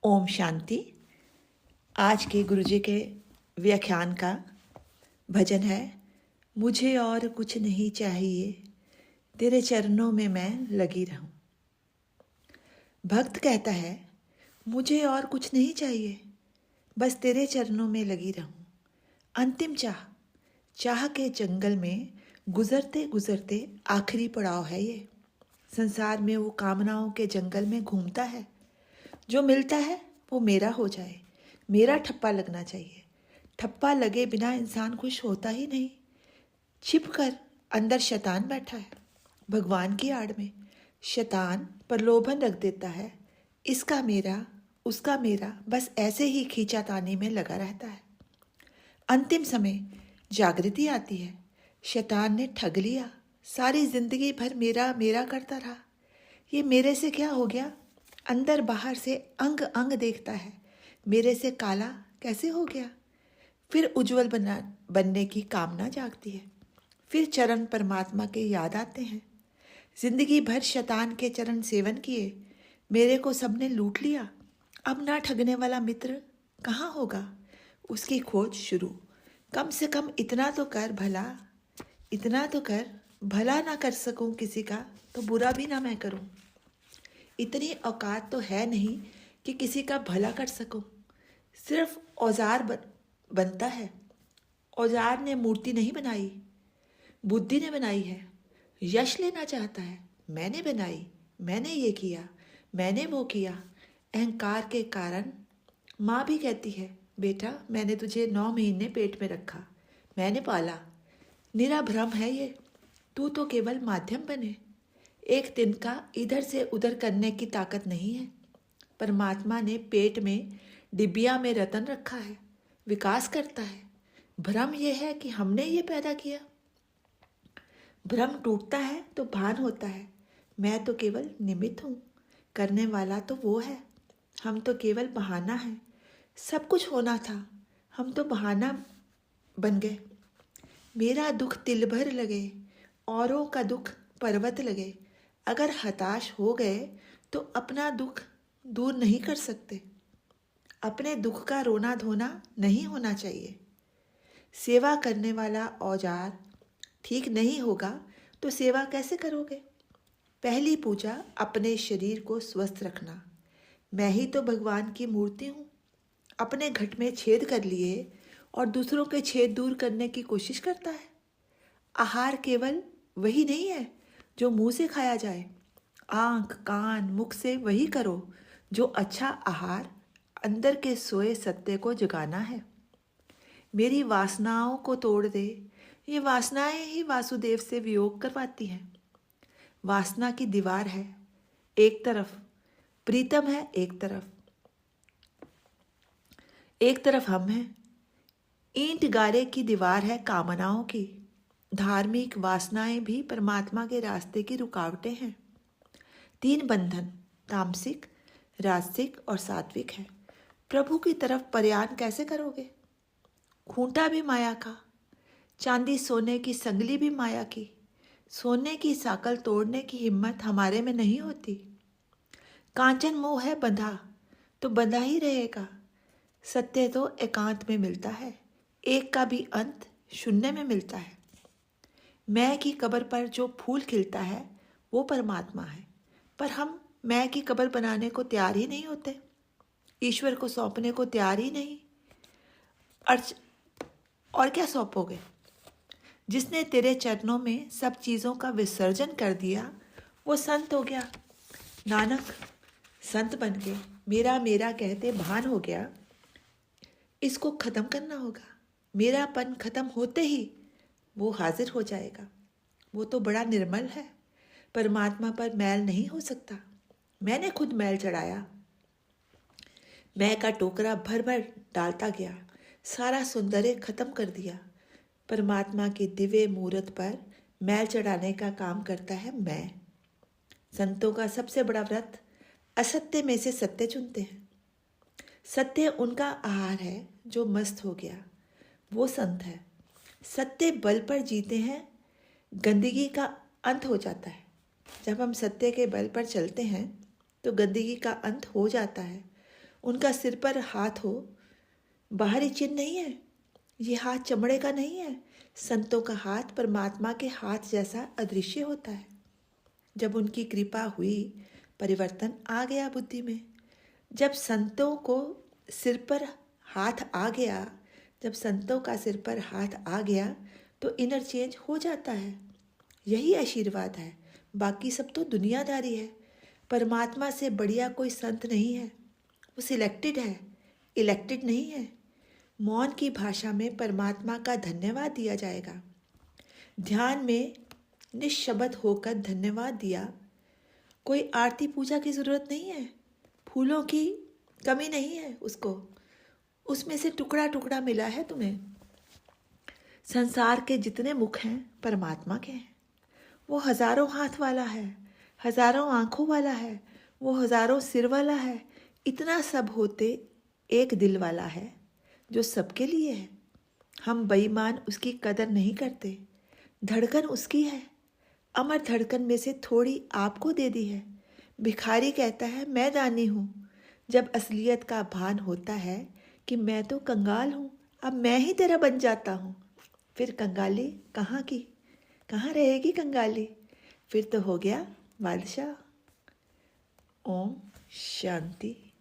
ओम शांति। आज के गुरुजी के व्याख्यान का भजन है, मुझे और कुछ नहीं चाहिए, तेरे चरणों में मैं लगी रहूं। भक्त कहता है, मुझे और कुछ नहीं चाहिए, बस तेरे चरणों में लगी रहूं। अंतिम चाह के जंगल में गुजरते गुजरते आखिरी पड़ाव है ये। संसार में वो कामनाओं के जंगल में घूमता है। जो मिलता है वो मेरा हो जाए, मेरा ठप्पा लगना चाहिए। ठप्पा लगे बिना इंसान खुश होता ही नहीं। छिप कर अंदर शैतान बैठा है। भगवान की आड़ में शैतान प्रलोभन रख देता है, इसका मेरा उसका मेरा, बस ऐसे ही खींचातानी में लगा रहता है। अंतिम समय जागृति आती है। शैतान ने ठग लिया, सारी जिंदगी भर मेरा मेरा करता रहा। ये मेरे से क्या हो गया? अंदर बाहर से अंग अंग देखता है, मेरे से काला कैसे हो गया? फिर उज्जवल बनने की कामना जागती है। फिर चरण परमात्मा के याद आते हैं। जिंदगी भर शैतान के चरण सेवन किए, मेरे को सबने लूट लिया। अब ना ठगने वाला मित्र कहाँ होगा? उसकी खोज शुरू। कम से कम इतना तो कर भला, इतना तो कर भला ना कर सकूं किसी का, तो बुरा भी ना मैं करूं। इतनी औकात तो है नहीं कि किसी का भला कर सकूं। सिर्फ औजार बनता है। औजार ने मूर्ति नहीं बनाई, बुद्धि ने बनाई है। यश लेना चाहता है, मैंने बनाई, मैंने ये किया, मैंने वो किया। अहंकार के कारण माँ भी कहती है, बेटा मैंने तुझे 9 महीने पेट में रखा, मैंने पाला। निरा भ्रम है ये, तू तो केवल माध्यम बने। एक दिन का इधर से उधर करने की ताकत नहीं है। परमात्मा ने पेट में डिबिया में रतन रखा है, विकास करता है। भ्रम यह है कि हमने ये पैदा किया। भ्रम टूटता है तो भान होता है, मैं तो केवल निमित्त हूँ, करने वाला तो वो है। हम तो केवल बहाना है। सब कुछ होना था, हम तो बहाना बन गए। मेरा दुख तिल भर लगे, औरों का दुख पर्वत लगे। अगर हताश हो गए तो अपना दुख दूर नहीं कर सकते। अपने दुख का रोना धोना नहीं होना चाहिए। सेवा करने वाला औजार ठीक नहीं होगा तो सेवा कैसे करोगे? पहली पूजा अपने शरीर को स्वस्थ रखना। मैं ही तो भगवान की मूर्ति हूँ। अपने घट में छेद कर लिए और दूसरों के छेद दूर करने की कोशिश करता है। आहार केवल वही नहीं है जो मुंह से खाया जाए। आंख कान मुख से वही करो जो अच्छा आहार अंदर के सोए सत्य को जगाना है। मेरी वासनाओं को तोड़ दे। ये वासनाएं ही वासुदेव से वियोग करवाती हैं। वासना की दीवार है एक तरफ, प्रीतम है एक तरफ हम हैं। ईंट गारे की दीवार है कामनाओं की। धार्मिक वासनाएं भी परमात्मा के रास्ते की रुकावटें हैं। 3 बंधन, तामसिक, राजसिक और सात्विक है। प्रभु की तरफ प्रयाण कैसे करोगे? खूंटा भी माया का, चांदी सोने की संगली भी माया की। सोने की साकल तोड़ने की हिम्मत हमारे में नहीं होती। कांचन मोह है बंधा तो बंधा ही रहेगा। सत्य तो एकांत में मिलता है, एक का भी अंत शून्य में मिलता है। मैं की कब्र पर जो फूल खिलता है वो परमात्मा है, पर हम मैं की कब्र बनाने को तैयार ही नहीं होते, ईश्वर को सौंपने को तैयार ही नहीं। अर्च और क्या सौंपोगे? जिसने तेरे चरणों में सब चीज़ों का विसर्जन कर दिया वो संत हो गया। नानक संत बन के मेरा मेरा कहते भान हो गया। इसको खत्म करना होगा। मेरापन खत्म होते ही वो हाजिर हो जाएगा। वो तो बड़ा निर्मल है, परमात्मा पर मैल नहीं हो सकता। मैंने खुद मैल चढ़ाया। मैं का टोकरा भर भर डालता गया, सारा सौंदर्य खत्म कर दिया। परमात्मा की दिव्य मूर्त पर मैल चढ़ाने का काम करता है मैं। संतों का सबसे बड़ा व्रत असत्य में से सत्य चुनते हैं। सत्य उनका आहार है जो मस्त हो गया, वो संत है। सत्य बल पर जीते हैं, गंदगी का अंत हो जाता है। जब हम सत्य के बल पर चलते हैं तो गंदगी का अंत हो जाता है। उनका सिर पर हाथ हो, बाहरी चिन्ह नहीं है। ये हाथ चमड़े का नहीं है। संतों का हाथ परमात्मा के हाथ जैसा अदृश्य होता है। जब उनकी कृपा हुई, परिवर्तन आ गया बुद्धि में। जब संतों को सिर पर हाथ आ गया, जब संतों का सिर पर हाथ आ गया तो इनर चेंज हो जाता है। यही आशीर्वाद है। बाकी सब तो दुनियादारी है। परमात्मा से बढ़िया कोई संत नहीं है। वो सिलेक्टेड है, इलेक्टेड नहीं है। मौन की भाषा में परमात्मा का धन्यवाद दिया जाएगा। ध्यान में निशब्द होकर धन्यवाद दिया। कोई आरती पूजा की ज़रूरत नहीं है। फूलों की कमी नहीं है उसको। उसमें से टुकड़ा टुकड़ा मिला है तुम्हें। संसार के जितने मुख हैं परमात्मा के हैं। वो हजारों हाथ वाला है, हजारों आंखों वाला है, वो हजारों सिर वाला है। इतना सब होते एक दिल वाला है जो सबके लिए है। हम बेईमान उसकी कदर नहीं करते। धड़कन उसकी है। अमर धड़कन में से थोड़ी आपको दे दी है। भिखारी कहता है मैं दानी हूँ। जब असलियत का भान होता है कि मैं तो कंगाल हूँ, अब मैं ही तेरा बन जाता हूँ, फिर कंगाली कहाँ की, कहाँ रहेगी कंगाली। फिर तो हो गया बादशाह। ओम शांति।